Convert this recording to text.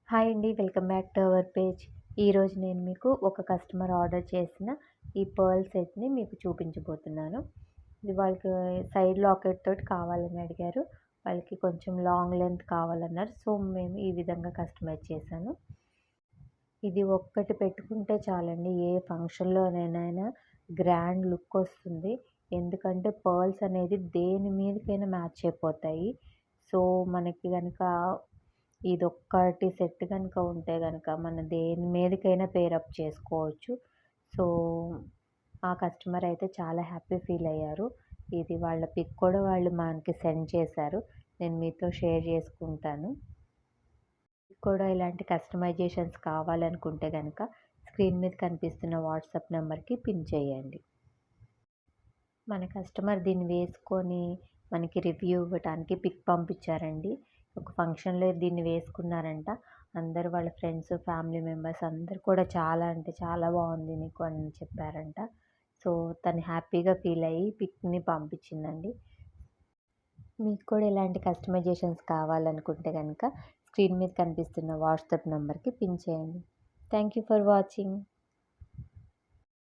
Hi అండి. Welcome back to our page. ఈరోజు నేను మీకు ఒక కస్టమర్ ఆర్డర్ చేసిన ఈ పర్ల్ సెట్‌ని మీకు చూపించబోతున్నాను. ఇది వాళ్ళకి సైడ్ లాకెట్ తోటి కావాలని అడిగారు. వాళ్ళకి కొంచెం లాంగ్ లెంత్ కావాలన్నారు. సో, మేము ఈ విధంగా కస్టమైజ్ చేశాను. ఇది ఒక్కటి పెట్టుకుంటే చాలండి. ఏ ఫంక్షన్‌లోనైనా గ్రాండ్ లుక్ వస్తుంది. ఎందుకంటే పర్ల్స్ అనేది దేని మీదకైనా మ్యాచ్ అయిపోతాయి. సో, మనకి గనక ఇదొక్కటి సెట్ గనుక ఉంటే గనక మనం దేని మీదకైనా పేరప్ చేసుకోవచ్చు. సో, ఆ కస్టమర్ అయితే చాలా హ్యాపీ ఫీల్ అయ్యారు. ఇది వాళ్ళ పిక్ కూడా వాళ్ళు మనకి సెండ్ చేశారు. నేను మీతో షేర్ చేసుకుంటాను. మీకు కూడా ఇలాంటి కస్టమైజేషన్స్ కావాలనుకుంటే గనక స్క్రీన్ మీద కనిపిస్తున్న వాట్సాప్ నెంబర్‌కి పిన్ చేయండి. మన కస్టమర్ దీన్ని వేసుకొని మనకి రివ్యూ ఇవ్వటానికి పిక్ పంపించారండి. ఒక ఫంక్షన్‌లో దీన్ని వేసుకున్నారంట. అందరూ వాళ్ళ ఫ్రెండ్స్, ఫ్యామిలీ మెంబర్స్ అందరూ కూడా చాలా అంటే చాలా బాగుంది నీకు అని చెప్పారంట. సో, తను హ్యాపీగా ఫీల్ అయ్యి పిక్‌ని పంపించిందండి. మీకు కూడా ఇలాంటి కస్టమైజేషన్స్ కావాలనుకుంటే గనక స్క్రీన్ మీద కనిపిస్తున్న వాట్సాప్ నంబర్‌కి పిన్ చేయండి. Thank you for watching.